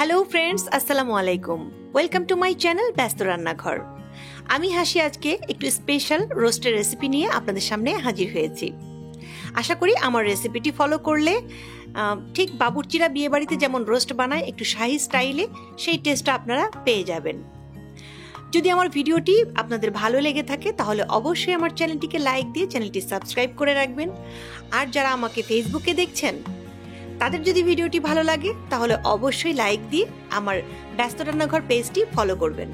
Hello friends, আসসালামু আলাইকুম। Welcome to my channel ব্যস্ত রান্নাঘর। আমি হাসি আজকে একটু স্পেশাল রোস্টের রেসিপি নিয়ে আপনাদের সামনে হাজির হয়েছি। আশা করি আমার রেসিপিটি ফলো করলে ঠিক বাবুর্চিরা বিয়ে বাড়িতে যেমন রোস্ট বানায় একটু শাহি স্টাইলে, সেই টেস্টটা আপনারা পেয়ে যাবেন। যদি আমার ভিডিওটি আপনাদের ভালো লেগে থাকে তাহলে অবশ্যই আমার চ্যানেলটিকে লাইক দিয়ে চ্যানেলটি সাবস্ক্রাইব করে রাখবেন। আর যারা আমাকে ফেসবুকে দেখছেন তাদের যদি ভিডিওটি ভালো লাগে তাহলে অবশ্যই লাইক দিয়ে আমার ব্যস্ত রান্নাঘর পেজটি ফলো করবেন।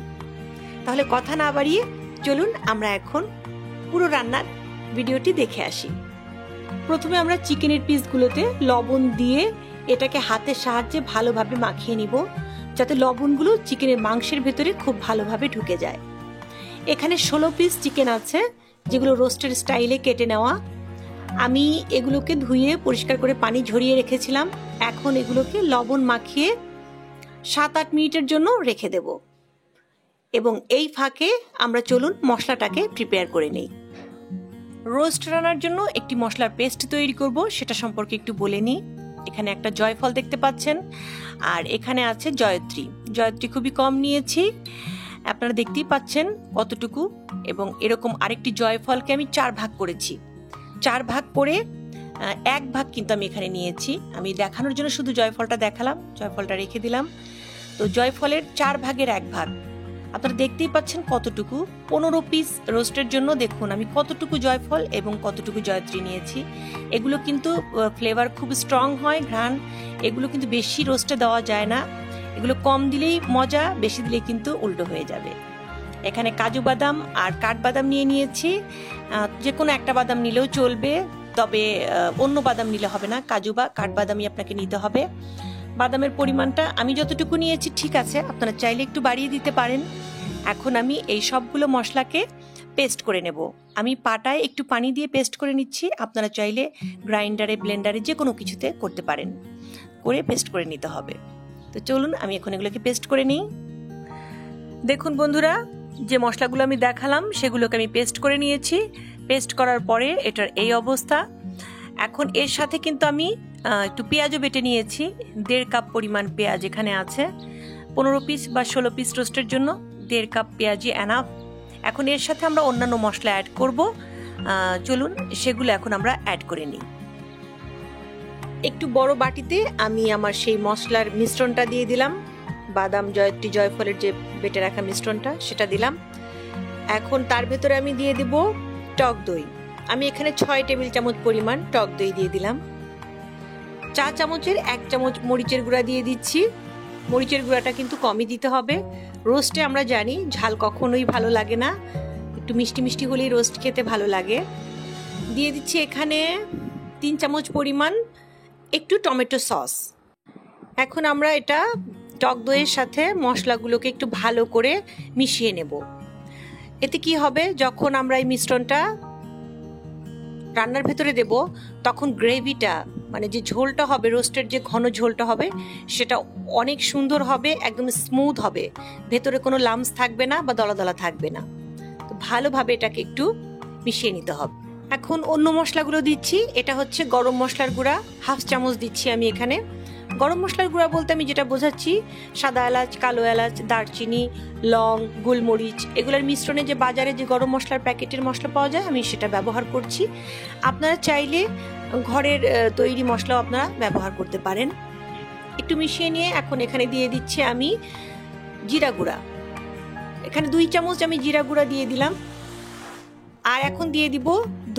তাহলে কথা না বাড়িয়ে চলুন আমরা এখন পুরো রান্নার ভিডিওটি দেখে আসি। প্রথমে আমরা চিকেনের পিসগুলোতে লবণ দিয়ে এটাকে হাতের সাহায্যে ভালোভাবে মাখিয়ে নিব, যাতে লবণগুলো চিকেনের মাংসের ভেতরে খুব ভালোভাবে ঢুকে যায়। এখানে 16 পিস চিকেন আছে, যেগুলো রোস্টের স্টাইলে কেটে নেওয়া। আমি এগুলোকে ধুয়ে পরিষ্কার করে পানি ঝরিয়ে রেখেছিলাম। এখন এগুলোকে লবণ মাখিয়ে 7-8 মিনিটের জন্য রেখে দেব। এবং এই ফাঁকে আমরা চলুন মশলাটাকে প্রিপেয়ার করে নিই। রোস্ট রান্নার জন্য একটি মশলার পেস্ট তৈরি করব, সেটা সম্পর্কে একটু বলে নিই। এখানে একটা জয়ফল দেখতে পাচ্ছেন, আর এখানে আছে জয়ত্রী। জয়ত্রী খুবই কম নিয়েছি, আপনারা দেখতেই পাচ্ছেন কতটুকু। এবং এরকম আরেকটি জয়ফলকে আমি 4 ভাগ করেছি। 4 ভাগ করে 1 ভাগ কিন্তু আমি এখানে নিয়েছি। আমি দেখানোর জন্য শুধু জয়ফলটা দেখালাম, জয়ফলটা রেখে দিলাম। তো জয়ফলের 4 ভাগের 1 ভাগ আপনারা দেখতেই পাচ্ছেন কতটুকু। 15 পিস রোস্টের জন্য দেখুন আমি কতটুকু জয়ফল এবং কতটুকু জয়ত্রী নিয়েছি। এগুলো কিন্তু ফ্লেভার খুব স্ট্রং হয়, ঘ্রাণ। এগুলো কিন্তু বেশি রোস্টে দেওয়া যায় না, এগুলো কম দিলেই মজা, বেশি দিলেই কিন্তু উল্টো হয়ে যাবে। এখানে কাজু বাদাম আর কাঠবাদাম নিয়ে নিয়েছি। যে কোনো একটা বাদাম নিলেও চলবে, তবে অন্য বাদাম নিলে হবে না, কাজু বা কাঠবাদামই আপনাকে নিতে হবে। বাদামের পরিমাণটা আমি যতটুকু নিয়েছি ঠিক আছে, আপনারা চাইলে একটু বাড়িয়ে দিতে পারেন। এখন আমি এই সবগুলো মশলাকে পেস্ট করে নেব। আমি পাটায় একটু পানি দিয়ে পেস্ট করে নিচ্ছি, আপনারা চাইলে গ্রাইন্ডারে, ব্লেন্ডারে যে কোনো কিছুতে করতে পারেন, করে পেস্ট করে নিতে হবে। তো চলুন আমি এখন এগুলোকে পেস্ট করে নিই। দেখুন বন্ধুরা, যে মশলাগুলো আমি দেখালাম সেগুলোকে আমি পেস্ট করে নিয়েছি। পেস্ট করার পরে এটার এই অবস্থা। এখন এর সাথে কিন্তু আমি একটু পেঁয়াজও বেটে নিয়েছি। 1.5 কাপ পরিমাণ পেঁয়াজ এখানে আছে। 15 পিস বা 16 পিস রোস্টের জন্য 1.5 কাপ পেঁয়াজই এনাফ। এখন এর সাথে আমরা অন্যান্য মশলা অ্যাড করব। চলুন সেগুলো এখন আমরা অ্যাড করে নিই। একটু বড় বাটিতে আমি আমার সেই মশলার মিশ্রণটা দিয়ে দিলাম। বাদাম, জয়ত্রী, জয়ফলের যে বেটে রাখা মিশ্রণটা সেটা দিলাম। এখন তার ভেতরে আমি দিয়ে দিব টক দই। আমি এখানে 6 টেবিল চামচ পরিমাণ টক দই দিয়ে দিলাম। 4 চামচের 1 চামচ মরিচের গুঁড়া দিয়ে দিচ্ছি। মরিচের গুঁড়াটা কিন্তু কমই দিতে হবে। রোস্টে আমরা জানি ঝাল কখনোই ভালো লাগে না, একটু মিষ্টি মিষ্টি হলেই রোস্ট খেতে ভালো লাগে। দিয়ে দিচ্ছি এখানে 3 চামচ পরিমাণ একটু টমেটো সস। এখন আমরা এটা টক দইয়ের সাথে মশলাগুলোকে একটু ভালো করে মিশিয়ে নেব। এতে কি হবে, যখন আমরা এই মিশ্রণটা রান্নার ভেতরে দেব তখন গ্রেভিটা, মানে যে ঝোলটা হবে, রোস্টের যে ঘন ঝোলটা হবে, সেটা অনেক সুন্দর হবে, একদম স্মুথ হবে, ভেতরে কোনো লামস থাকবে না বা দলা দলা থাকবে না। তো ভালোভাবে এটাকে একটু মিশিয়ে নিতে হবে। এখন অন্য মশলাগুলো দিচ্ছি। এটা হচ্ছে গরম মশলার গুঁড়া, 1/2 চামচ দিচ্ছি আমি এখানে। গরম মশলার গুঁড়া বলতে আমি যেটা বোঝাচ্ছি, সাদা এলাচ, কালো এলাচ, দারচিনি, লং, গোলমরিচ, এগুলোর মিশ্রণে যে বাজারে যে গরম মশলার প্যাকেটের মশলা পাওয়া যায় আমি সেটা ব্যবহার করছি। আপনারা চাইলে ঘরের তৈরি মশলাও আপনারা ব্যবহার করতে পারেন। একটু মিশিয়ে নিয়ে এখন এখানে দিয়ে দিচ্ছি আমি জিরা গুঁড়া। এখানে 2 চামচ আমি জিরা গুঁড়া দিয়ে দিলাম। আর এখন দিয়ে দিব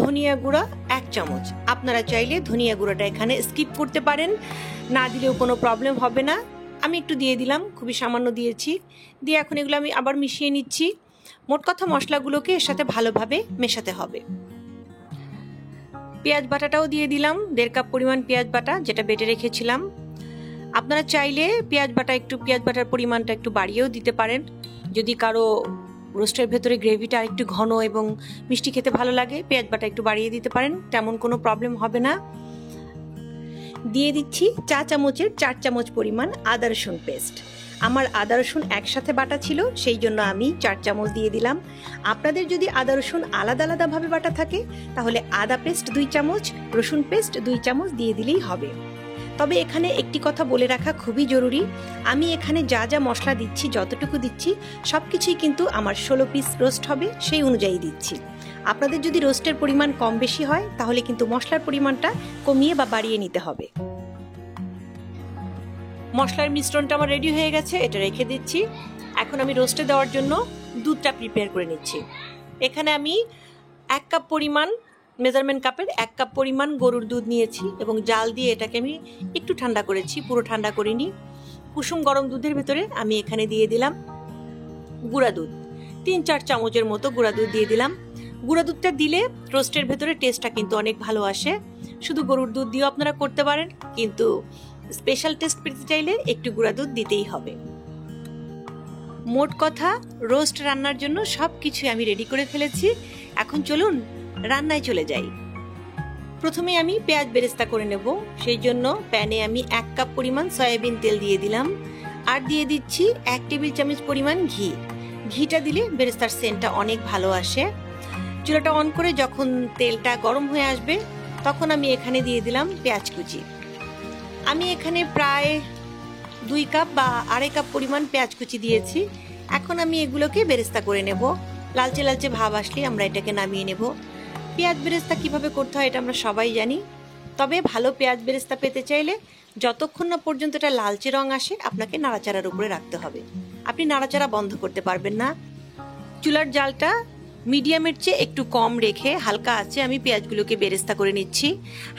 ধনিয়া গুঁড়া 1 চামচ। আপনারা চাইলে ধনিয়া গুঁড়াটা এখানে স্কিপ করতে পারেন, না দিলেও কোনো প্রবলেম হবে না। আমি একটু দিয়ে দিলাম, খুবই সামান্য দিয়েছি। দিয়ে এখন এগুলো আমি আবার মিশিয়ে নিচ্ছি। মোট কথা মশলাগুলোকে এর সাথে ভালোভাবে মেশাতে হবে। পেঁয়াজ বাটাটাও দিয়ে দিলাম, 1.5 কাপ পরিমাণ পেঁয়াজ বাটা যেটা বেটে রেখেছিলাম। আপনারা চাইলে পেঁয়াজ বাটার পরিমাণটা একটু বাড়িয়েও দিতে পারেন। যদি কারো রোস্টের ভেতরে গ্রেভিটা একটু ঘন এবং মিষ্টি খেতে ভালো লাগে, পেঁয়াজ বাটা একটু বাড়িয়ে দিতে পারেন, তেমন কোনো প্রবলেম হবে না। দিয়ে দিচ্ছি চা চামচের 4 চামচ পরিমাণ আদা রসুন পেস্ট। আমার আদা রসুন একসাথে বাটা ছিল, সেই জন্য আমি 4 চামচ দিয়ে দিলাম। আপনাদের যদি আদা রসুন আলাদা আলাদাভাবে বাটা থাকে তাহলে আদা পেস্ট 2 চামচ, রসুন পেস্ট 2 চামচ দিয়ে দিলেই হবে। তবে এখানে একটি কথা বলে রাখা খুবই জরুরি, আমি এখানে যা যা মশলা দিচ্ছি, যতটুকু দিচ্ছি সব কিছুই কিন্তু আমার 16 পিস রোস্ট হবে সেই অনুযায়ী দিচ্ছি। আপনাদের যদি রোস্টের পরিমাণ কম বেশি হয় তাহলে কিন্তু মশলার পরিমাণটা কমিয়ে বা বাড়িয়ে নিতে হবে। মশলার মিশ্রণটা আমার রেডি হয়ে গেছে, এটা রেখে দিচ্ছি। এখন আমি রোস্টে দেওয়ার জন্য দুধটা প্রিপেয়ার করে নিচ্ছি। এখানে আমি 1 কাপ পরিমাণ, মেজারমেন্ট কাপের 1 কাপ পরিমাণ গরুর দুধ নিয়েছি এবং জাল দিয়ে এটাকে আমি একটু ঠান্ডা করেছি, পুরো ঠান্ডা করিনি। কুসুম গরম দুধের ভেতরে আমি এখানে দিয়ে দিলাম গুঁড়া দুধ, 3-4 চামচের মতো গুঁড়া দুধ দিয়ে দিলাম। গুঁড়া দুধটা দিলে রোস্টের ভেতরে টেস্টটা কিন্তু অনেক ভালো আসে। শুধু গরুর দুধ দিয়েও আপনারা করতে পারেন, কিন্তু স্পেশাল টেস্ট পেতে চাইলে একটু গুঁড়া দুধ দিতেই হবে। মোট কথা, রোস্ট রান্নার জন্য সবকিছু আমি রেডি করে ফেলেছি। এখন চলুন রান্নায় চলে যাই। প্রথমে আমি পেঁয়াজ বেরেস্তা করে নেব। সেই জন্য প্যানে আমি 1 কাপ পরিমাণ সয়াবিন তেল দিয়ে দিলাম, আর দিয়ে দিচ্ছি 1 টেবিল চামচ পরিমাণ ঘি। ঘিটা দিলে বেরেস্তার সেন্টটা অনেক ভালো আসে। চুলাটা অন করে যখন তেলটা গরম হয়ে আসবে তখন আমি এখানে দিয়ে দিলাম পেঁয়াজ কুচি। আমি এখানে প্রায় 2 কাপ বা 2.5 কাপ পরিমাণ পেঁয়াজ কুচি দিয়েছি। এখন আমি এগুলোকে বেরেস্তা করে নেব। লালচে লালচে ভাব আসলে আমরা এটাকে নামিয়ে নেব। পেঁয়াজ বেরেস্তা কিভাবে করতে হয় এটা আমরা সবাই জানি, তবে ভালো পেঁয়াজ বেরেস্তা পেতে চাইলে যতক্ষণ না পর্যন্ত এটা লালচে রং আসে আপনাকে নাড়াচাড়ার উপরে রাখতে হবে। আপনি নাড়াচাড়া বন্ধ করতে পারবেন না। চুলার জালটা মিডিয়ামের চেয়ে একটু কম রেখে হালকা আঁচে আমি পেঁয়াজগুলোকে বেরেস্তা করে নিচ্ছি।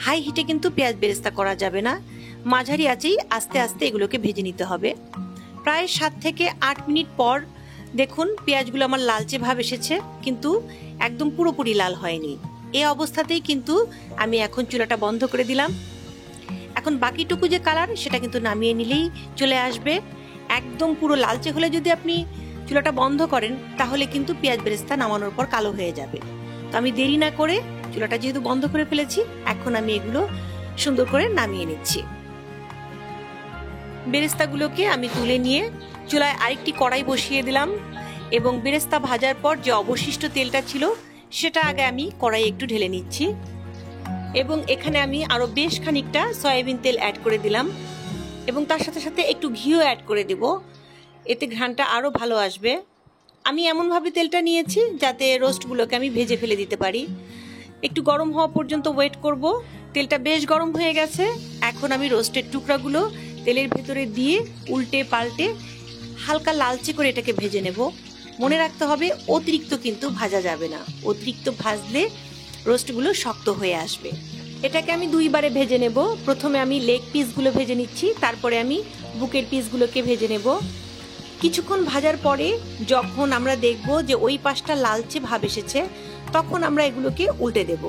হাই হিটে কিন্তু পেঁয়াজ বেরেস্তা করা যাবে না, মাঝারি আঁচেই আস্তে আস্তে এগুলোকে ভেজে নিতে হবে। প্রায় 7 থেকে 8 মিনিট পর দেখুন পেঁয়াজগুলো আমার লালচে ভাব এসেছে, কিন্তু একদম পুরোপুরি লাল হয়নি। এই অবস্থাতেই কিন্তু আমি এখন চুলাটা বন্ধ করে দিলাম। এখন বাকিটুকু যে কালার সেটা কিন্তু নামিয়ে নিলেই চলে আসবে। একদম পুরো লালচে হলে যদি আপনি চুলাটা বন্ধ করেন তাহলে কিন্তু পেঁয়াজ বেরেস্তা নামানোর পর কালো হয়ে যাবে। তো আমি দেরি না করে চুলাটা যেহেতু বন্ধ করে ফেলেছি, এখন আমি এগুলো সুন্দর করে নামিয়ে নিচ্ছি। বেরেস্তাগুলোকে আমি তুলে নিয়ে চুলায় আরেকটি কড়াই বসিয়ে দিলাম এবং বেরেস্তা ভাজার পর যে অবশিষ্ট তেলটা ছিল সেটা আগে আমি কড়াইয়ে একটু ঢেলে নিচ্ছি এবং এখানে আমি আরো বেশ খানিকটা সয়াবিন তেল অ্যাড করে দিলাম এবং তার সাথে সাথে একটু ঘিও অ্যাড করে দেব, এতে ঘ্রাণটা আরো ভালো আসবে। আমি এমনভাবে তেলটা নিয়েছি যাতে রোস্টগুলোকে আমি ভেজে ফেলে দিতে পারি। একটু গরম হওয়া পর্যন্ত ওয়েট করব। তেলটা বেশ গরম হয়ে গেছে। এখন আমি রোস্টের টুকরাগুলো তেলের ভেতরে দিয়ে উল্টে পাল্টে হালকা লালচে করে এটাকে ভেজে নেব। মনে রাখতে হবে অতিরিক্ত কিন্তু ভাজা যাবে না, অতিরিক্ত ভাজলে রোস্টগুলো শক্ত হয়ে আসবে। এটাকে আমি 2 বারে ভেজে নেব। প্রথমে আমি লেগ পিসগুলো ভেজে নিচ্ছি, তারপরে আমি বুকের পিসগুলোকে ভেজে নেব। কিছুক্ষণ ভাজার পরে যখন আমরা দেখব যে ওই পাশটা লালচে ভাব এসেছে তখন আমরা এগুলোকে উল্টে দেব।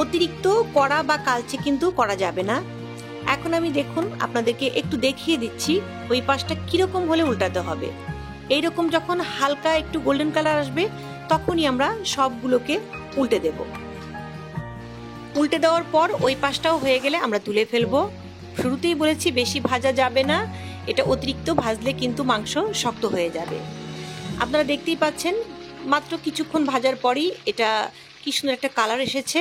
অতিরিক্ত কড়া বা কালচে কিন্তু করা যাবে না। এখন আমি দেখুন আপনাদেরকে একটু দেখিয়ে দিচ্ছি ওই পাশটা কিরকম হলে উল্টাতে হবে। এইরকম যখন হালকা একটু গোল্ডেন কালার আসবে তখনই আমরা সবগুলোকে উল্টে দেব। উল্টে দেওয়ার পর ওই পাশটাও হয়ে গেলে আমরা তুলে ফেলবো। শুরুতেই বলেছি বেশি ভাজা যাবে না, এটা অতিরিক্ত ভাজলে কিন্তু মাংস শক্ত হয়ে যাবে। আপনারা দেখতেই পাচ্ছেন মাত্র কিছুক্ষণ ভাজার পরই এটা কি সুন্দর একটা কালার এসেছে।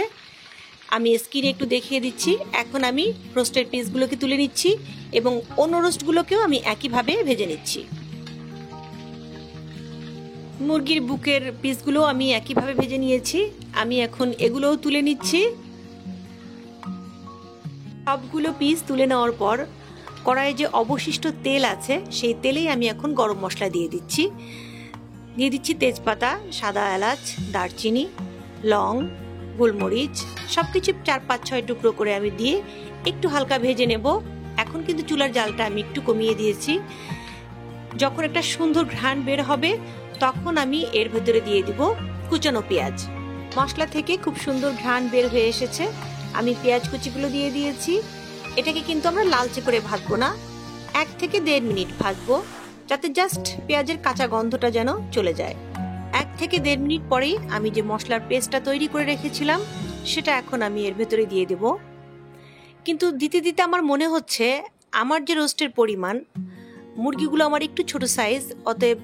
আমি স্ক্রিনে একটু দেখিয়ে দিচ্ছি। এখন আমি রোস্টের পিসগুলোকে তুলে নিচ্ছি এবং অন্য রোস্টগুলোকেও আমি একইভাবে ভেজে নিচ্ছি। মুরগির বুকের পিসগুলো আমি একইভাবে ভেজে নিয়েছি। আমি এখন এগুলোও তুলে নিচ্ছি। সবগুলো পিস তুলে নেওয়ার পর কড়াইয়ে যে অবশিষ্ট তেল আছে সেই তেলেই আমি এখন গরম মশলা দিয়ে দিচ্ছি। তেজপাতা, সাদা এলাচ, দারচিনি, লং, গোলমরিচ সবকিছু 4-5-6 টুকরো করে আমি দিয়ে একটু হালকা ভেজে নেব। এখন কিন্তু চুলার জালটা আমি একটু কমিয়ে দিয়েছি। যখন একটা সুন্দর ঘ্রাণ বের হবে তখন আমি এর ভেতরে দিয়ে দিব কুচানো পেঁয়াজ। মশলা থেকে খুব সুন্দর ঘ্রাণ বের হয়ে এসেছে। আমি পেঁয়াজ কুচিগুলো দিয়ে দিয়েছি। এটাকে কিন্তু আমরা লালচে করে ভাজবো না, 1 থেকে 1.5 মিনিট ভাজবো যাতে জাস্ট পেঁয়াজের কাঁচা গন্ধটা যেন চলে যায়। 1 থেকে 1.5 মিনিট পরেই আমি যে মশলার পেস্টটা তৈরি করে রেখেছিলাম সেটা এখন আমি এর ভেতরে দিয়ে দেব। কিন্তু দিতে দিতে আমার মনে হচ্ছে আমার যে রোস্টের পরিমাণ, মুরগিগুলো আমার একটু ছোট সাইজ, অতএব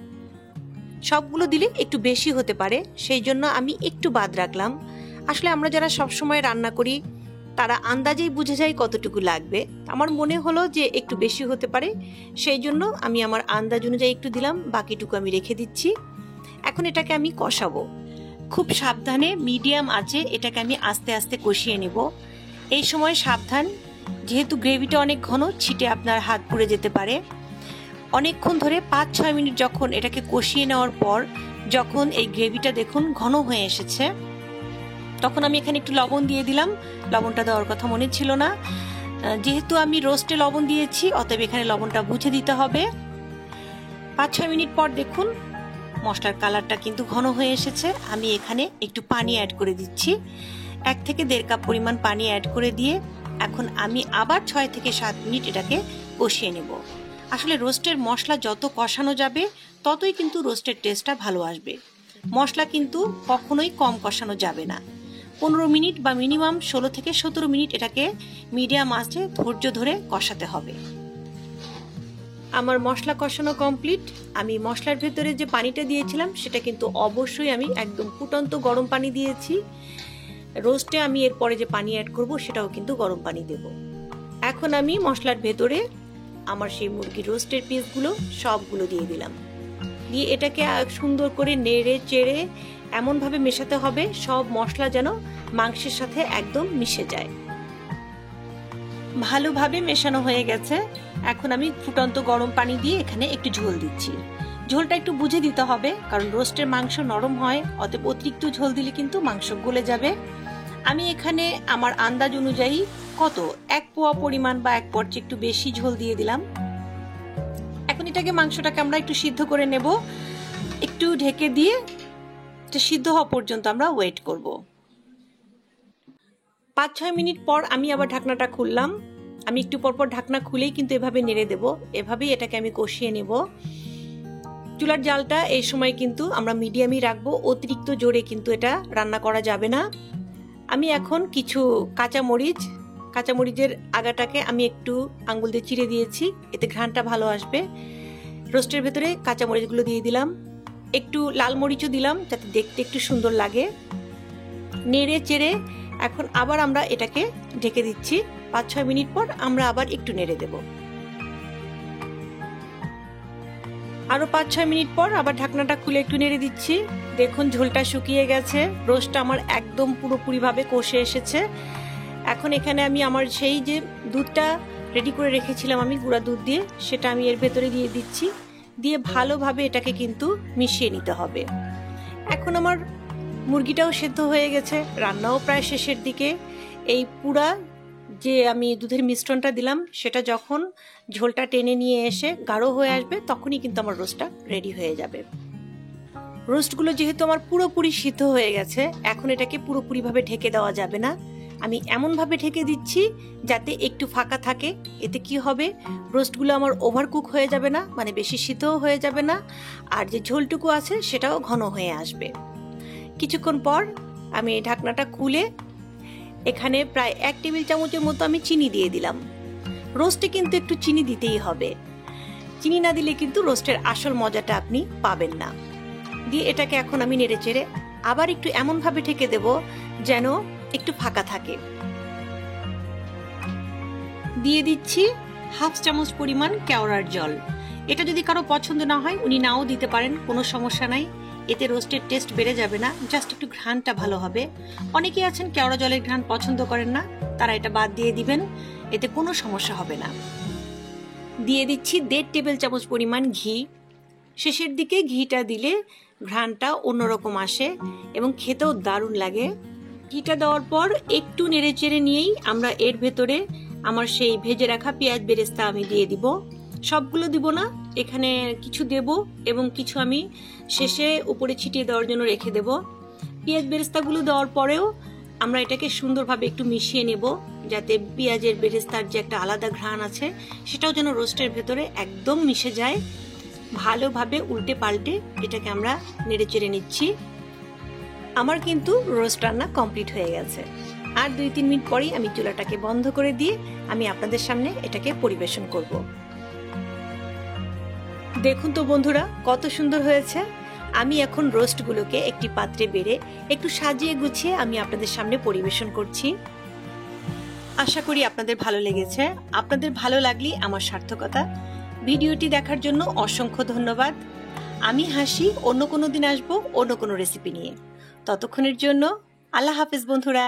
সবগুলো দিলে একটু বেশি হতে পারে, সেই জন্য আমি একটু বাদ রাখলাম। আসলে আমরা যারা সবসময় রান্না করি তারা আন্দাজেই বুঝে যায় কতটুকু লাগবে। আমার মনে হলো যে একটু বেশি হতে পারে, সেই জন্য আমি আমার আন্দাজ অনুযায়ী একটু দিলাম, বাকিটুকু আমি রেখে দিচ্ছি। এখন এটাকে আমি কষাবো। খুব সাবধানে মিডিয়াম আঁচে এটাকে আমি আস্তে আস্তে কষিয়ে নেব। এই সময় সাবধান, যেহেতু গ্রেভিটা অনেক ঘন, ছিটে আপনার হাত পুড়ে যেতে পারে। অনেকক্ষণ ধরে 5-6 মিনিট যখন এটাকে কষিয়ে নেওয়ার পর যখন এই গ্রেভিটা দেখুন ঘন হয়ে এসেছে, তখন আমি এখানে একটু লবণ দিয়ে দিলাম। লবণটা দেওয়ার কথা মনে ছিল না, যেহেতু আমি রোস্টে লবণ দিয়েছি অতএব এখানে লবণটা বুঝে দিতে হবে। 5-6 মিনিট পর দেখুন মশলার কালারটা কিন্তু ঘন হয়ে এসেছে। আমি এখানে একটু পানি অ্যাড করে দিচ্ছি, 1 থেকে 1.5 কাপ পরিমাণ পানি অ্যাড করে দিয়ে এখন আমি আবার 6 থেকে 7 মিনিট এটাকে কষিয়ে নেব। আসলে রোস্টের মশলা যত কষানো যাবে ততই কিন্তু রোস্টের টেস্টটা ভালো আসবে। মশলা কিন্তু কখনোই কম কষানো যাবে না। 15 মিনিট বা মিনিমাম 16 থেকে 17 মিনিট এটাকে মিডিয়াম আঁচে ধৈর্য ধরে কষাতে হবে। আমার মশলা কষানো কমপ্লিট। আমি মশলার ভেতরে যে পানিটা দিয়েছিলাম সেটা কিন্তু অবশ্যই আমি একদম ফুটন্ত গরম পানি দিয়েছি। রোস্টে আমি এরপরে যে পানি অ্যাড করব সেটাও কিন্তু গরম পানি দেব। এখন আমি মশলার ভেতরে আমার সেই মুরগির রোস্টের পিসগুলো সবগুলো দিয়ে দিলাম। দিয়ে এটাকে সুন্দর করে নেড়ে চেড়ে এমনভাবে মেশাতে হবে সব মশলা যেন মাংসের সাথে একদম মিশে যায়। ভালোভাবে মেশানো হয়ে গেছে। এখন আমি ফুটন্ত গরম পানি দিয়ে এখানে একটু ঝোল দিচ্ছি। ঝোলটা একটু বুঝে দিতে হবে, কারণ রোস্টের মাংস নরম হয়, অতএব অতিরিক্ত ঝোল দিলে কিন্তু মাংস গলে যাবে। আমি এখানে আমার আন্দাজ অনুযায়ী কত 1 পোয়া পরিমাণ বা 1 পোয়ার চেয়ে একটু বেশি ঝোল দিয়ে দিলাম। এখন এটাকে মাংসটাকে আমরা একটু সিদ্ধ করে নেব। একটু ঢেকে দিয়ে এটা সিদ্ধ হওয়া পর্যন্ত আমরা ওয়েট করব। 5-6 মিনিট পর আমি আবার ঢাকনাটা খুললাম। আমি একটু পরপর ঢাকনা খুলেই কিন্তু এভাবে নেড়ে দেব। এভাবেই এটাকে আমি কষিয়ে নেব। চুলার জালটা এই সময় কিন্তু আমরা মিডিয়ামই রাখবো, অতিরিক্ত জোরে কিন্তু এটা রান্না করা যাবে না। আমি এখন কিছু কাঁচামরিচের আগাটাকে আমি একটু আঙ্গুল দিয়ে চিড়ে দিয়েছি, এতে ঘ্রাণটা ভালো আসবে। রোস্টের ভেতরে কাঁচামরিচগুলো দিয়ে দিলাম, একটু লাল মরিচও দিলাম যাতে দেখতে একটু সুন্দর লাগে। নেড়ে চেড়ে এখন আবার আমরা এটাকে ঢেকে দিচ্ছি। 5-6 মিনিট পর আমরা আবার একটু নেড়ে দেব। আরো 5-6 মিনিট পর আবার ঢাকনাটা খুলে একটু নেড়ে দিচ্ছি। দেখুন ঝোলটা শুকিয়ে গেছে, রোস্টটা আমার একদম পুরোপুরি ভাবে কষে এসেছে। এখন এখানে আমি আমার সেই যে দুধটা রেডি করে রেখেছিলাম আমি গুঁড়া দুধ দিয়ে, সেটা আমি এর ভেতরে দিয়ে দিচ্ছি। দিয়ে ভালোভাবে এটাকে কিন্তু মিশিয়ে নিতে হবে। এখন আমার মুরগিটাও সেদ্ধ হয়ে গেছে, রান্নাও প্রায় শেষের দিকে। এই পুরা যে আমি দুধের মিশ্রণটা দিলাম সেটা যখন ঝোলটা টেনে নিয়ে এসে গাঢ় হয়ে আসবে তখনই কিন্তু আমার রোস্টটা রেডি হয়ে যাবে। রোস্টগুলো যেহেতু আমার পুরোপুরি সিদ্ধ হয়ে গেছে, এখন এটাকে পুরোপুরিভাবে ঢেকে দেওয়া যাবে না। আমি এমনভাবে ঢেকে দিচ্ছি যাতে একটু ফাঁকা থাকে। এতে কি হবে, রোস্টগুলো আমার ওভারকুক হয়ে যাবে না, মানে বেশি সিদ্ধও হয়ে যাবে না, আর যে ঝোলটুকু আছে সেটাও ঘন হয়ে আসবে। কিছুক্ষণ পর আমি ঢাকনাটা খুলে এখানে প্রায় 1 টেবিল চামচের মতো আমি চিনি দিয়ে দিলাম। রোস্টে কিন্তু একটু চিনি দিতেই হবে, চিনি না দিলে কিন্তু রোস্টের আসল মজাটা আপনি পাবেন না। দিয়ে এটাকে এখন আমি নেড়ে চেড়ে আবার একটু এমনভাবে ঢেকে দেব যেন একটু ফাঁকা থাকে। দিয়ে দিচ্ছি 1/2 চামচ পরিমাণ কেওড়ার জল। এটা যদি কারো পছন্দ না হয় উনি নাও দিতে পারেন, কোনো সমস্যা নাই। এতে রোস্টের টেস্ট বেড়ে যাবে না, জাস্ট একটু ঘ্রাণটা ভালো হবে। অনেকেই আছেন কেওড়া জলের ঘ্রাণ পছন্দ করেন না, তারা এটা বাদ দিয়ে দিবেন, এতে কোনো সমস্যা হবে না। দিয়ে দিচ্ছি 1.5 টেবিল চামচ পরিমাণ ঘি। শেষের দিকে ঘিটা দিলে ঘ্রাণটা অন্যরকম আসে এবং খেতেও দারুণ লাগে। ঘিটা দেওয়ার পর একটু নেড়ে চেড়ে নিয়েই আমরা এর ভেতরে আমার সেই ভেজে রাখা পেঁয়াজ বেরেস্তা আমি দিয়ে দিব। সবগুলো দিব না, এখানে কিছু দেব এবং কিছু আমি শেষে উপরে ছিটিয়ে দেওয়ার জন্য রেখে দেব। পেঁয়াজ বেরেস্তাগুলো দেওয়ার পরেও আমরা এটাকে সুন্দরভাবে একটু মিশিয়ে নেব যাতে পেঁয়াজের বেরেস্তার যে একটা আলাদা ঘ্রাণ আছে সেটাও যেন রোস্টের ভেতরে একদম মিশে যায়। ভালোভাবে উল্টে পাল্টে এটাকে আমরা নেড়ে চেড়ে নিচ্ছি। আমার কিন্তু রোস্ট রান্না কমপ্লিট হয়ে গেছে। আর 2-3 মিনিট পরেই আমি চুলাটাকে বন্ধ করে দিয়ে আমি আপনাদের সামনে এটাকে পরিবেশন করব। দেখুন তো বন্ধুরা কত সুন্দর হয়েছে। আমি এখন রোস্টগুলোকে একটি পাত্রে বেড়ে একটু সাজিয়ে গুছিয়ে আমি আপনাদের সামনে পরিবেশন করছি। আশা করি আপনাদের ভালো লেগেছে। আপনাদের ভালো লাগলেই আমার সার্থকতা। ভিডিওটি দেখার জন্য অসংখ্য ধন্যবাদ। আমি হাসি, অন্য কোনো দিন আসবো অন্য কোনো রেসিপি নিয়ে। ততক্ষণের জন্য আল্লাহ হাফেজ বন্ধুরা।